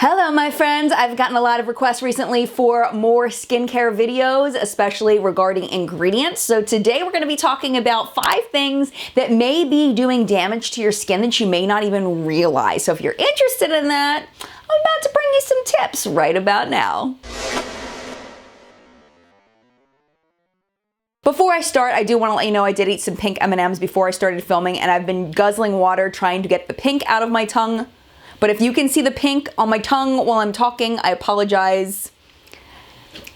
Hello my friends, I've gotten a lot of requests recently for more skincare videos, especially regarding ingredients. So today we're going to be talking about 5 things that may be doing damage to your skin that you may not even realize. So if you're interested in that, I'm about to bring you some tips right about now. Before I start, I do want to let you know I did eat some pink M&Ms before I started filming, and I've been guzzling water trying to get the pink out of my tongue. But if you can see the pink on my tongue while I'm talking, I apologize.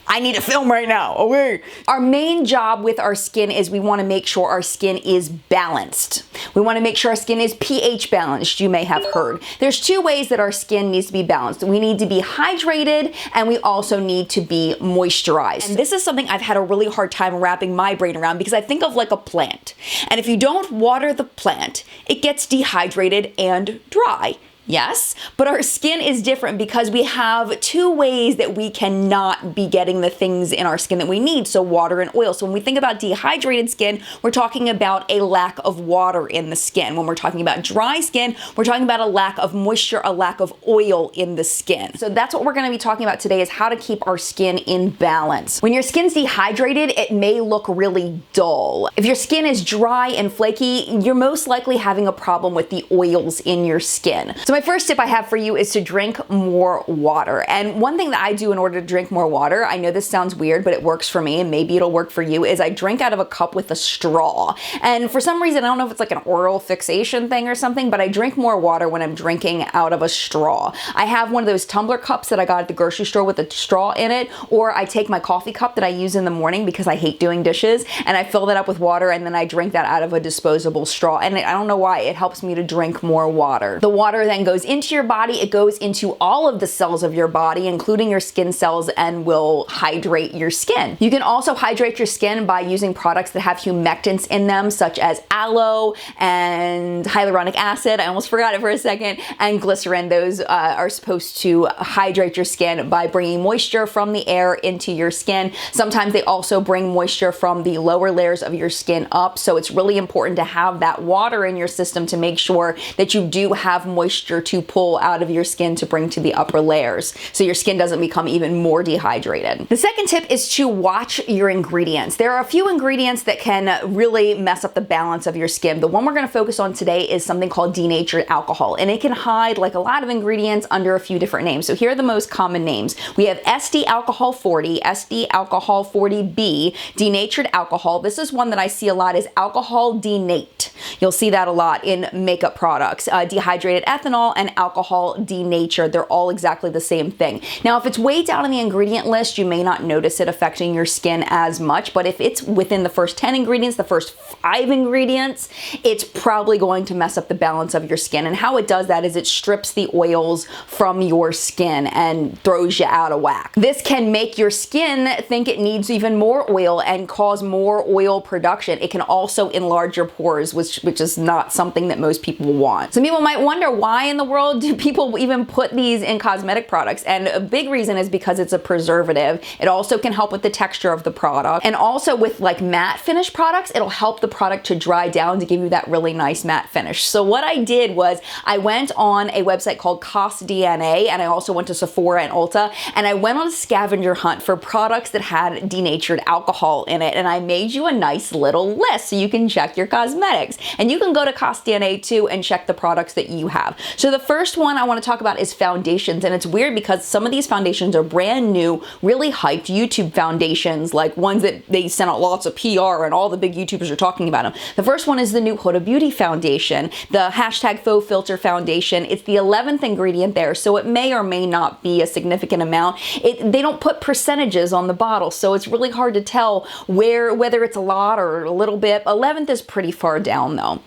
I need to film right now, okay? Our main job with our skin is we want to make sure our skin is balanced. We want to make sure our skin is pH balanced, you may have heard. There's 2 ways that our skin needs to be balanced. We need to be hydrated, and we also need to be moisturized. And this is something I've had a really hard time wrapping my brain around because I think of like a plant. And if you don't water the plant, it gets dehydrated and dry. Yes, but our skin is different because we have 2 ways that we cannot be getting the things in our skin that we need, so water and oil. So when we think about dehydrated skin, we're talking about a lack of water in the skin. When we're talking about dry skin, we're talking about a lack of moisture, a lack of oil in the skin. So that's what we're going to be talking about today, is how to keep our skin in balance. When your skin's dehydrated, it may look really dull. If your skin is dry and flaky, you're most likely having a problem with the oils in your skin. So my first tip I have for you is to drink more water. And one thing that I do in order to drink more water, I know this sounds weird, but it works for me and maybe it'll work for you, is I drink out of a cup with a straw. And for some reason, I don't know if it's like an oral fixation thing or something, but I drink more water when I'm drinking out of a straw. I have one of those tumbler cups that I got at the grocery store with a straw in it, or I take my coffee cup that I use in the morning because I hate doing dishes, and I fill that up with water, and then I drink that out of a disposable straw. And I don't know why, it helps me to drink more water. The water then goes into your body, it goes into all of the cells of your body, including your skin cells, and will hydrate your skin. You can also hydrate your skin by using products that have humectants in them, such as aloe and hyaluronic acid, I almost forgot it for a second, and glycerin. Those are supposed to hydrate your skin by bringing moisture from the air into your skin. Sometimes they also bring moisture from the lower layers of your skin up, so it's really important to have that water in your system to make sure that you do have moisture to pull out of your skin to bring to the upper layers, so your skin doesn't become even more dehydrated. The second tip is to watch your ingredients. There are a few ingredients that can really mess up the balance of your skin. The one we're going to focus on today is something called denatured alcohol, and it can hide, like a lot of ingredients, under a few different names. So here are the most common names. We have SD alcohol 40, SD alcohol 40B, denatured alcohol. This is one that I see a lot, is alcohol denate. You'll see that a lot in makeup products. Dehydrated ethanol and alcohol denatured. They're all exactly the same thing. Now, if it's way down on the ingredient list, you may not notice it affecting your skin as much, but if it's within the first 10 ingredients, the first 5 ingredients, it's probably going to mess up the balance of your skin. And how it does that is it strips the oils from your skin and throws you out of whack. This can make your skin think it needs even more oil and cause more oil production. It can also enlarge your pores, which is not something that most people want. Some people might wonder, why in the world do people even put these in cosmetic products? And a big reason is because it's a preservative. It also can help with the texture of the product. And also with like matte finish products, it'll help the product to dry down to give you that really nice matte finish. So what I did was I went on a website called CostDNA, and I also went to Sephora and Ulta, and I went on a scavenger hunt for products that had denatured alcohol in it, and I made you a nice little list so you can check your cosmetics. And you can go to CostDNA too and check the products that you have. So the first one I want to talk about is foundations, and it's weird because some of these foundations are brand new, really hyped YouTube foundations, like ones that they sent out lots of PR and all the big YouTubers are talking about them. The first one is the new Huda Beauty foundation, the hashtag faux filter foundation. It's the 11th ingredient there, so it may or may not be a significant amount. They don't put percentages on the bottle, so it's really hard to tell whether it's a lot or a little bit. 11th is pretty far down though.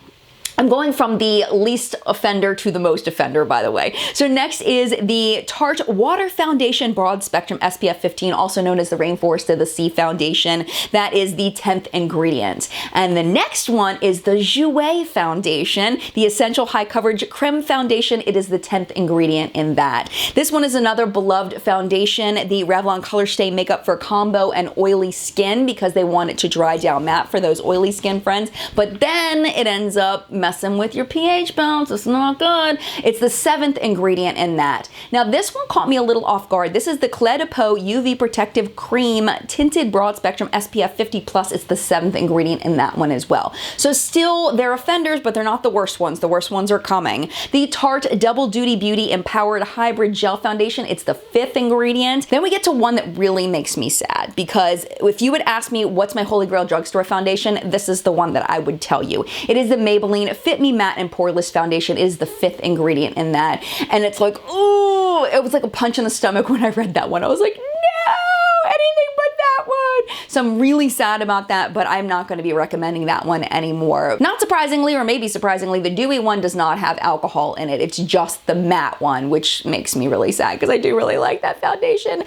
I'm going from the least offender to the most offender, by the way. So next is the Tarte Water Foundation Broad Spectrum SPF 15, also known as the Rainforest of the Sea Foundation. That is the 10th ingredient. And the next one is the Jouer Foundation, the Essential High Coverage Creme Foundation. It is the 10th ingredient in that. This one is another beloved foundation, the Revlon Color Stay Makeup for Combo and Oily Skin, because they want it to dry down matte for those oily skin friends. But then it ends up messing with your pH balance. It's not good. It's the 7th ingredient in that. Now this one caught me a little off guard. This is the Clé de Peau UV Protective Cream Tinted Broad Spectrum SPF 50+. It's the 7th ingredient in that one as well. So still, they're offenders, but they're not the worst ones. The worst ones are coming. The Tarte Double Duty Beauty Empowered Hybrid Gel Foundation. It's the 5th ingredient. Then we get to one that really makes me sad, because if you would ask me what's my Holy Grail drugstore foundation, this is the one that I would tell you. It is the Maybelline Fit Me Matte and Poreless Foundation. It is the 5th ingredient in that. And it's like, ooh, it was like a punch in the stomach when I read that one. I was like, no, anything but that one. So I'm really sad about that, but I'm not going to be recommending that one anymore. Not surprisingly, or maybe surprisingly, the dewy one does not have alcohol in it. It's just the matte one, which makes me really sad because I do really like that foundation.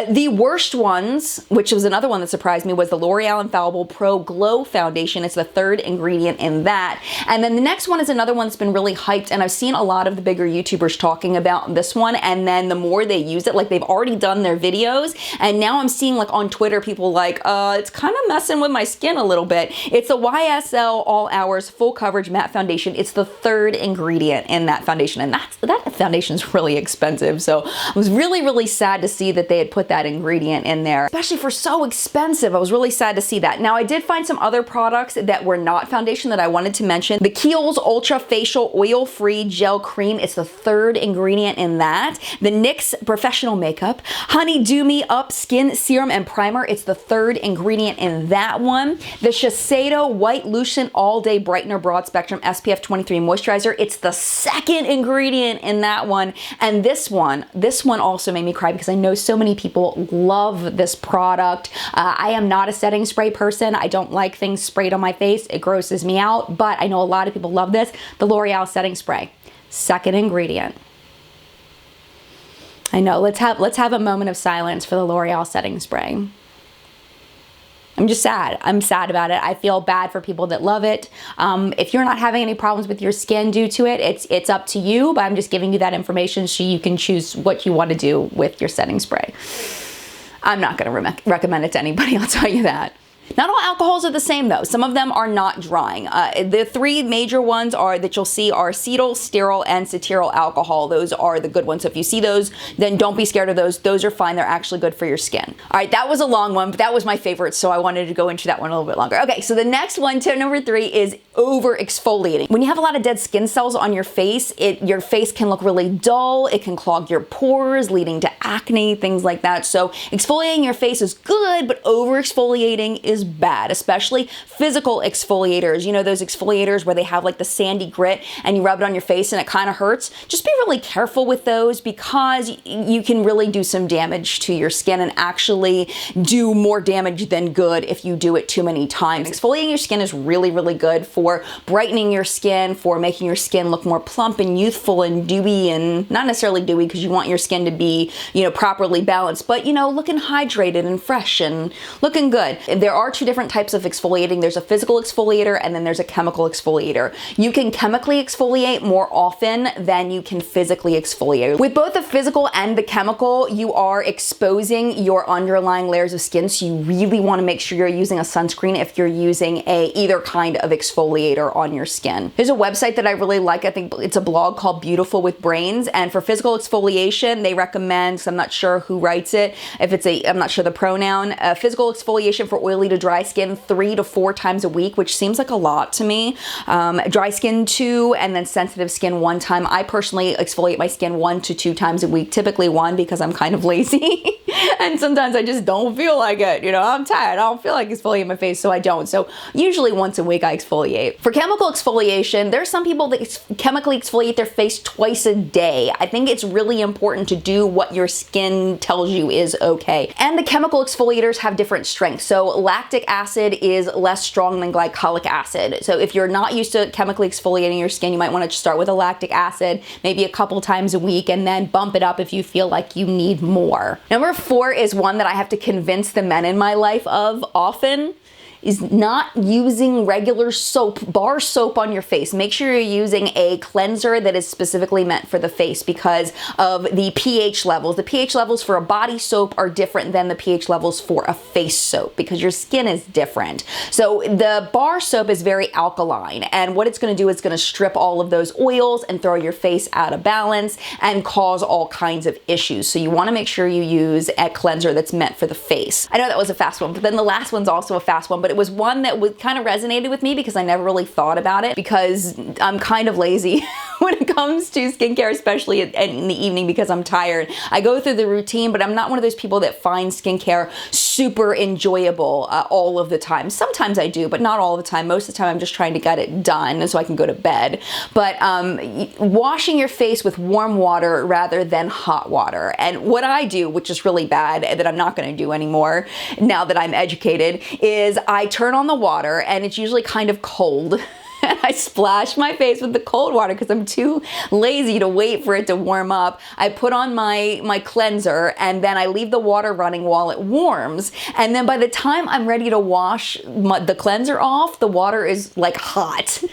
The worst ones, which was another one that surprised me, was the L'Oreal Infallible Pro Glow Foundation. It's the 3rd ingredient in that. And then the next one is another one that's been really hyped, and I've seen a lot of the bigger YouTubers talking about this one, and then the more they use it, like they've already done their videos, and now I'm seeing like on Twitter people like, it's kind of messing with my skin a little bit. It's the YSL All Hours Full Coverage Matte Foundation. It's the 3rd ingredient in that foundation, and that foundation is really expensive. So I was really, really sad to see that they had put that ingredient in there, especially for so expensive. I was really sad to see that. Now I did find some other products that were not foundation that I wanted to mention. The Kiehl's Ultra Facial Oil Free Gel Cream. It's the 3rd ingredient in that. The NYX Professional Makeup Honey Dew Me Up Skin Serum and Primer. It's the 3rd ingredient in that one. The Shiseido White Lucent All Day Brightener Broad Spectrum SPF 23 Moisturizer. It's the 2nd ingredient in that one. And this one also made me cry because I know so many people love this product. I am not a setting spray person. I don't like things sprayed on my face. It grosses me out, but I know a lot of people love this. The L'Oreal setting spray, 2nd ingredient. I know, let's have a moment of silence for the L'Oreal setting spray. I'm just sad. I'm sad about it. I feel bad for people that love it. If you're not having any problems with your skin due to it, it's up to you, but I'm just giving you that information so you can choose what you want to do with your setting spray. I'm not going to recommend it to anybody, I'll tell you that. Not all alcohols are the same though. Some of them are not drying. The 3 major ones that you'll see are acetyl, sterol, and cetyl alcohol. Those are the good ones. So if you see those, then don't be scared of those. Those are fine. They're actually good for your skin. All right, that was a long one, but that was my favorite, so I wanted to go into that one a little bit longer. Okay, so the next one, tip number 3, is over exfoliating. When you have a lot of dead skin cells on your face, your face can look really dull. It can clog your pores, leading to acne, things like that. So exfoliating your face is good, but over exfoliating is bad, especially physical exfoliators. You know, those exfoliators where they have like the sandy grit and you rub it on your face and it kind of hurts. Just be really careful with those because you can really do some damage to your skin and actually do more damage than good if you do it too many times. Exfoliating your skin is really, really good for brightening your skin, for making your skin look more plump and youthful and dewy, and not necessarily dewy because you want your skin to be, you know, properly balanced, but you know, looking hydrated and fresh and looking good. There are 2 different types of exfoliating. There's a physical exfoliator and then there's a chemical exfoliator. You can chemically exfoliate more often than you can physically exfoliate. With both the physical and the chemical, you are exposing your underlying layers of skin, so you really want to make sure you're using a sunscreen if you're using either kind of exfoliator on your skin. There's a website that I really like. I think it's a blog called Beautiful with Brains, and for physical exfoliation, they recommend, so I'm not sure who writes it, if it's I'm not sure the pronoun, physical exfoliation for oily to dry skin 3 to 4 times a week, which seems like a lot to me. Dry skin 2, and then sensitive skin 1 time. I personally exfoliate my skin 1 to 2 times a week, typically 1 because I'm kind of lazy and sometimes I just don't feel like it. You know, I'm tired. I don't feel like exfoliating my face, so I don't. So usually once a week I exfoliate. For chemical exfoliation, there's some people that chemically exfoliate their face twice a day. I think it's really important to do what your skin tells you is okay. And the chemical exfoliators have different strengths. So lactic acid is less strong than glycolic acid. So if you're not used to chemically exfoliating your skin, you might want to start with a lactic acid, maybe a couple times a week, and then bump it up if you feel like you need more. Number 4 is one that I have to convince the men in my life of often. is not using regular soap, bar soap on your face. Make sure you're using a cleanser that is specifically meant for the face because of the pH levels. The pH levels for a body soap are different than the pH levels for a face soap because your skin is different. So the bar soap is very alkaline, and what it's going to do is it's going to strip all of those oils and throw your face out of balance and cause all kinds of issues. So you want to make sure you use a cleanser that's meant for the face. I know that was a fast one, but then the last one's also a fast one, but it was one that kind of resonated with me because I never really thought about it because I'm kind of lazy when it comes to skincare, especially in the evening because I'm tired. I go through the routine, but I'm not one of those people that find skincare super enjoyable all of the time. Sometimes I do, but not all the time. Most of the time I'm just trying to get it done so I can go to bed. But washing your face with warm water rather than hot water. And what I do, which is really bad, that I'm not going to do anymore now that I'm educated, is I turn on the water and it's usually kind of cold. And I splash my face with the cold water because I'm too lazy to wait for it to warm up. I put on my cleanser and then I leave the water running while it warms. And then by the time I'm ready to wash the cleanser off, the water is like hot.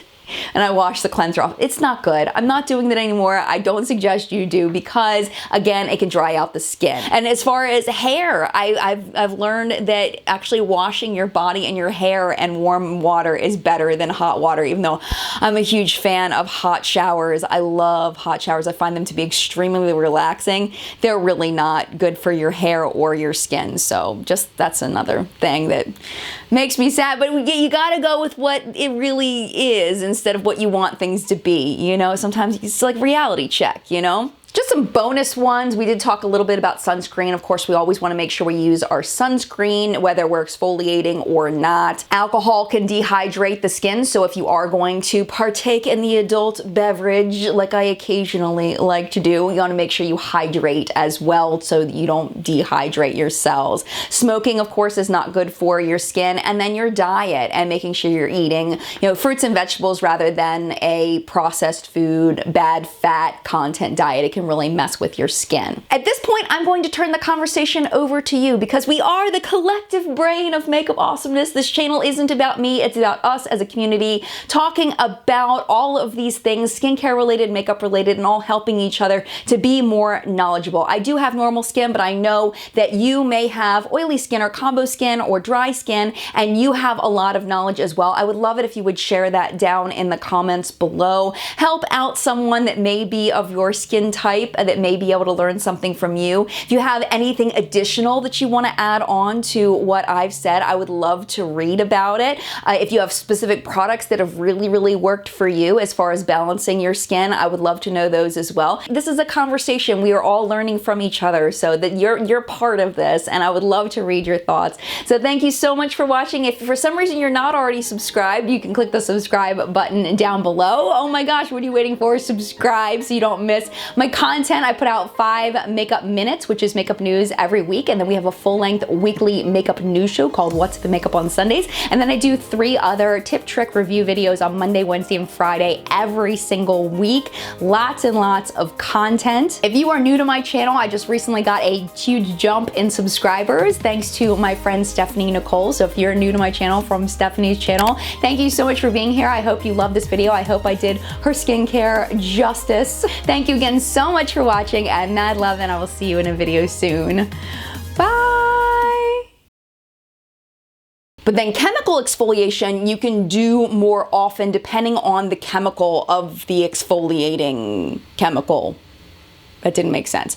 And I wash the cleanser off. It's not good. I'm not doing that anymore. I don't suggest you do because, again, it can dry out the skin. And as far as hair, I've learned that actually washing your body and your hair and warm water is better than hot water, even though I'm a huge fan of hot showers. I love hot showers. I find them to be extremely relaxing. They're really not good for your hair or your skin. So just that's another thing that makes me sad. But you gotta go with what it really is instead of what you want things to be, you know? Sometimes it's like reality check, you know? Just some bonus ones. We did talk a little bit about sunscreen. Of course, we always want to make sure we use our sunscreen, whether we're exfoliating or not. Alcohol can dehydrate the skin, so if you are going to partake in the adult beverage, like I occasionally like to do, you want to make sure you hydrate as well so that you don't dehydrate your cells. Smoking, of course, is not good for your skin, and then your diet and making sure you're eating, fruits and vegetables rather than a processed food, bad fat content diet. It can really mess with your skin. At this point, I'm going to turn the conversation over to you because we are the collective brain of makeup awesomeness. This channel isn't about me, it's about us as a community talking about all of these things, skincare related, makeup related, and all helping each other to be more knowledgeable. I do have normal skin, but I know that you may have oily skin or combo skin or dry skin, and you have a lot of knowledge as well. I would love it if you would share that down in the comments below. Help out someone that may be of your skin type that may be able to learn something from you. If you have anything additional that you want to add on to what I've said, I would love to read about it. If you have specific products that have really worked for you as far as balancing your skin, I would love to know those as well. This is a conversation. We are all learning from each other, so that you're part of this, and I would love to read your thoughts. So thank you so much for watching. If for some reason you're not already subscribed, you can click the subscribe button down below. Oh my gosh, what are you waiting for? Subscribe so you don't miss my content. I put out 5 makeup minutes, which is makeup news every week, and then we have a full-length weekly makeup news show called What's the Makeup on Sundays, and then I do 3 other tip, trick, review videos on Monday, Wednesday, and Friday every single week. Lots and lots of content. If you are new to my channel, I just recently got a huge jump in subscribers thanks to my friend Stephanie Nicole. So if you're new to my channel from Stephanie's channel, thank you so much for being here. I hope you love this video. I hope I did her skincare justice. Thank you again so much for watching, and mad love, and I will see you in a video soon. Bye! But then chemical exfoliation you can do more often depending on the chemical of the exfoliating chemical. That didn't make sense.